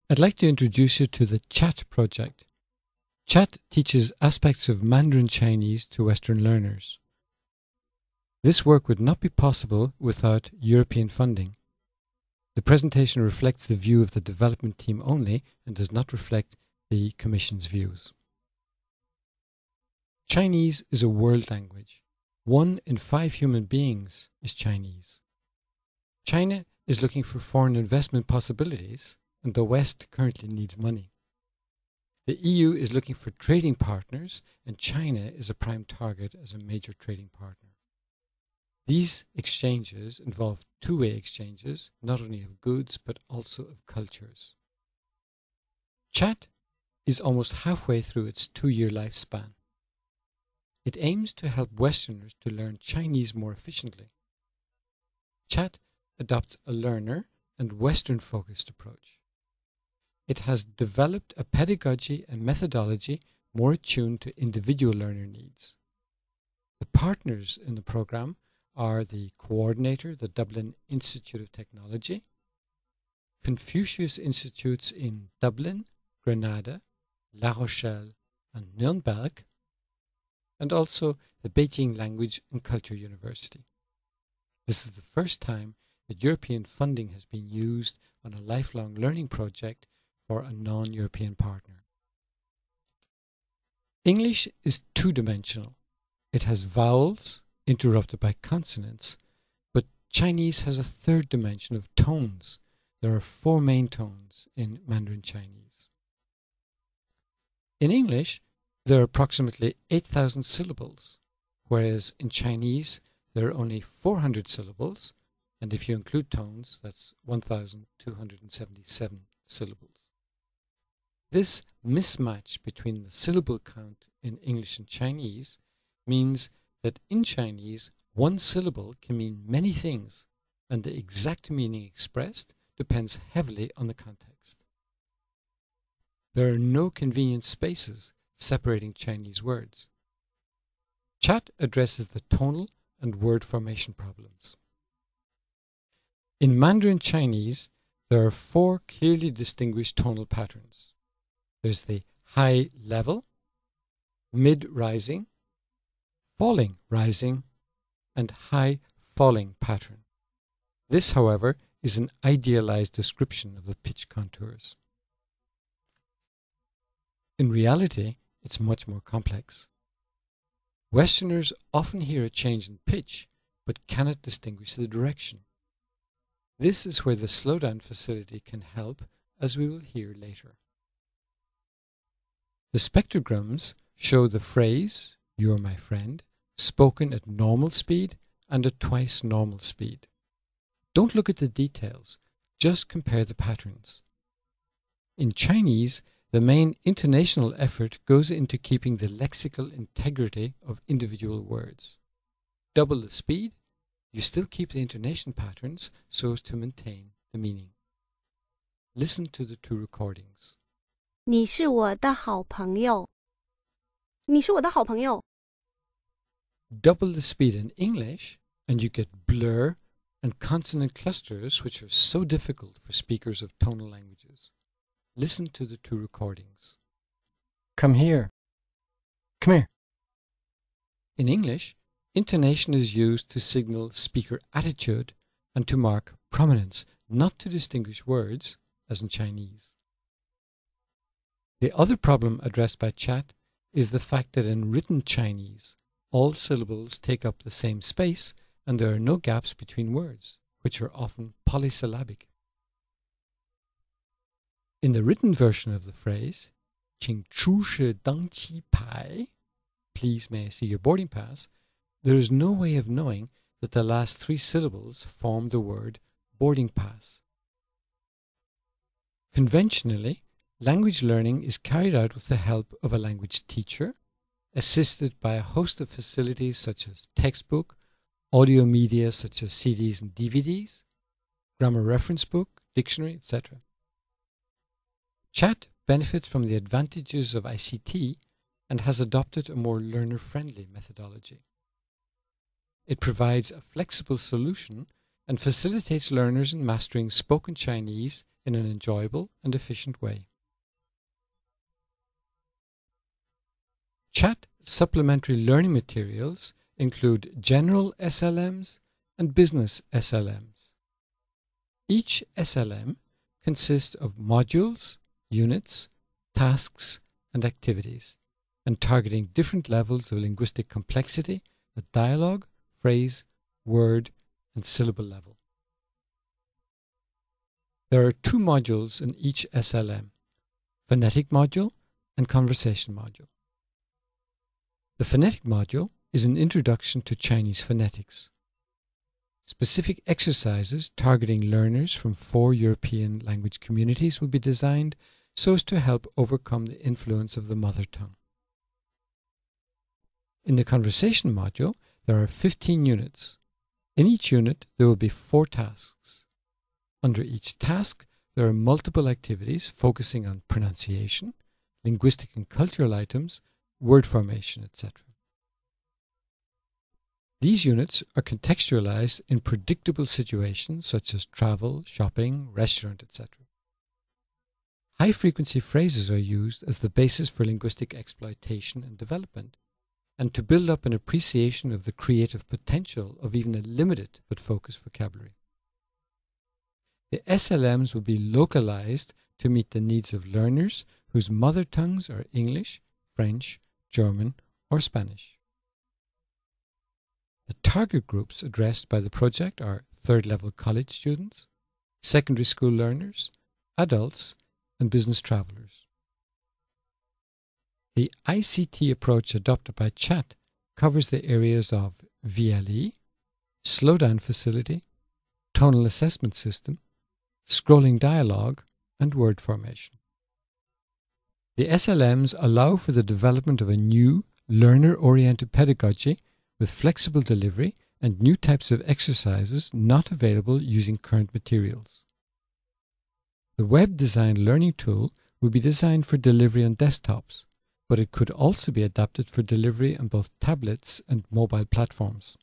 I'd like to introduce you to the ChAT project. ChAT teaches aspects of Mandarin Chinese to Western learners. This work would not be possible without European funding. The presentation reflects the view of the development team only and does not reflect the Commission's views. Chinese is a world language. 1 in 5 human beings is Chinese. China is looking for foreign investment possibilities, and the West currently needs money. The EU is looking for trading partners, and China is a prime target as a major trading partner. These exchanges involve two-way exchanges, not only of goods, but also of cultures. ChAT is almost halfway through its 2-year lifespan. It aims to help Westerners to learn Chinese more efficiently. ChAT adopts a learner and Western-focused approach. It has developed a pedagogy and methodology more attuned to individual learner needs. The partners in the program are the coordinator, the Dublin Institute of Technology, Confucius Institutes in Dublin, Grenada, La Rochelle, and Nuremberg, and also the Beijing Language and Culture University. This is the first time that European funding has been used on a lifelong learning project for a non-European partner. English is two-dimensional. It has vowels interrupted by consonants, but Chinese has a third dimension of tones. There are 4 main tones in Mandarin Chinese. In English, there are approximately 8,000 syllables, whereas in Chinese there are only 400 syllables, and if you include tones, that's 1,277 syllables. This mismatch between the syllable count in English and Chinese means that in Chinese, one syllable can mean many things, and the exact meaning expressed depends heavily on the context. There are no convenient spaces separating Chinese words. ChAT addresses the tonal and word formation problems. In Mandarin Chinese, there are 4 clearly distinguished tonal patterns. There's the high level, mid-rising, falling rising, and high falling pattern. This, however, is an idealized description of the pitch contours. In reality, it's much more complex. Westerners often hear a change in pitch, but cannot distinguish the direction. This is where the slowdown facility can help, as we will hear later. The spectrograms show the phrase, "You're my friend," spoken at normal speed and at twice normal speed. Don't look at the details, just compare the patterns. In Chinese, the main intonational effort goes into keeping the lexical integrity of individual words. Double the speed, you still keep the intonation patterns so as to maintain the meaning. Listen to the 2 recordings. 你是我的好朋友。你是我的好朋友。 Double the speed in English and you get blur and consonant clusters which are so difficult for speakers of tonal languages. Listen to the 2 recordings. Come here. Come here. In English, intonation is used to signal speaker attitude and to mark prominence, not to distinguish words, as in Chinese. The other problem addressed by ChAT is the fact that in written Chinese, all syllables take up the same space and there are no gaps between words, which are often polysyllabic. In the written version of the phrase, 请出示登机牌, please may I see your boarding pass, there is no way of knowing that the last 3 syllables form the word boarding pass. Conventionally, language learning is carried out with the help of a language teacher, assisted by a host of facilities such as textbook, audio media such as CDs and DVDs, grammar reference book, dictionary, etc. ChAT benefits from the advantages of ICT and has adopted a more learner-friendly methodology. It provides a flexible solution and facilitates learners in mastering spoken Chinese in an enjoyable and efficient way. ChAT supplementary learning materials include general SLMs and business SLMs. Each SLM consists of modules, units, tasks, and activities, and targeting different levels of linguistic complexity at dialogue, phrase, word, and syllable level. There are 2 modules in each SLM, phonetic module and conversation module. The phonetic module is an introduction to Chinese phonetics. Specific exercises targeting learners from 4 European language communities will be designed so as to help overcome the influence of the mother tongue. In the conversation module, there are 15 units. In each unit, there will be 4 tasks. Under each task, there are multiple activities focusing on pronunciation, linguistic and cultural items, word formation, etc. These units are contextualized in predictable situations such as travel, shopping, restaurant, etc. High-frequency phrases are used as the basis for linguistic exploitation and development, and to build up an appreciation of the creative potential of even a limited but focused vocabulary. The SLMs will be localized to meet the needs of learners whose mother tongues are English, French, German, or Spanish. The target groups addressed by the project are third-level college students, secondary school learners, adults, and business travelers. The ICT approach adopted by ChAT covers the areas of VLE, slowdown facility, tonal assessment system, scrolling dialogue, and word formation. The SLMs allow for the development of a new learner-oriented pedagogy with flexible delivery and new types of exercises not available using current materials. The web-designed learning tool will be designed for delivery on desktops, but it could also be adapted for delivery on both tablets and mobile platforms.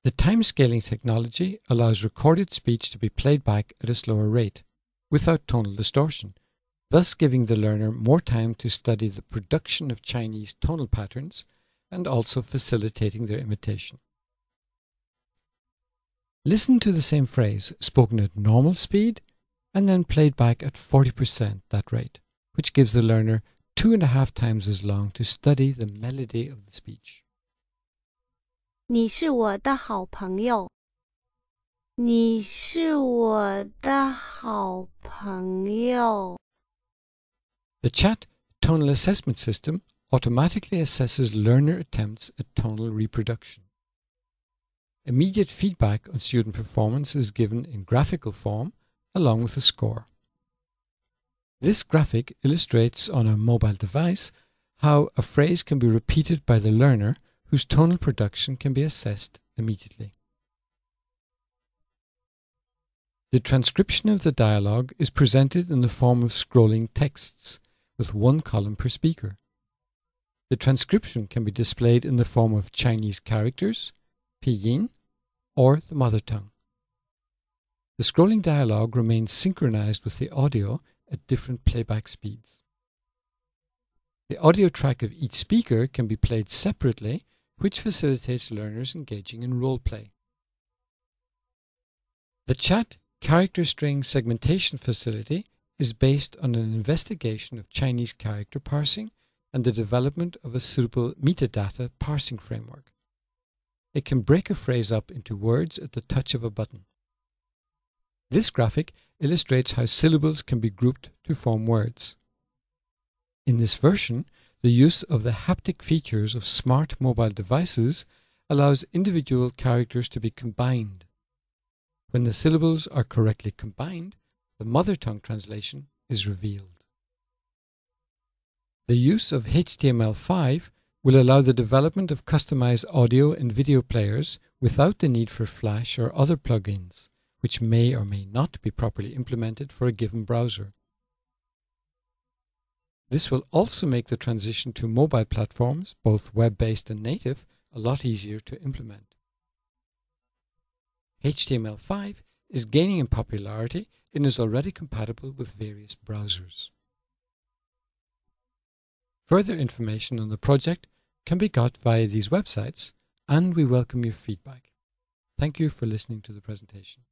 The time-scaling technology allows recorded speech to be played back at a slower rate, without tonal distortion, thus giving the learner more time to study the production of Chinese tonal patterns and also facilitating their imitation. Listen to the same phrase spoken at normal speed and then played back at 40% that rate, which gives the learner 2.5 times as long to study the melody of the speech. 你是我的好朋友。你是我的好朋友。 The ChAT tonal assessment system automatically assesses learner attempts at tonal reproduction. Immediate feedback on student performance is given in graphical form along with a score. This graphic illustrates on a mobile device how a phrase can be repeated by the learner whose tonal production can be assessed immediately. The transcription of the dialogue is presented in the form of scrolling texts with 1 column per speaker. The transcription can be displayed in the form of Chinese characters, pinyin, or the mother tongue. The scrolling dialogue remains synchronized with the audio at different playback speeds. The audio track of each speaker can be played separately, which facilitates learners engaging in role play. The ChAT character string segmentation facility is based on an investigation of Chinese character parsing and the development of a suitable metadata parsing framework. It can break a phrase up into words at the touch of a button. This graphic illustrates how syllables can be grouped to form words. In this version, the use of the haptic features of smart mobile devices allows individual characters to be combined. When the syllables are correctly combined, the mother tongue translation is revealed. The use of HTML5 will allow the development of customized audio and video players without the need for Flash or other plugins, which may or may not be properly implemented for a given browser. This will also make the transition to mobile platforms, both web-based and native, a lot easier to implement. HTML5 is gaining in popularity and is already compatible with various browsers. Further information on the project can be got via these websites, and we welcome your feedback. Thank you for listening to the presentation.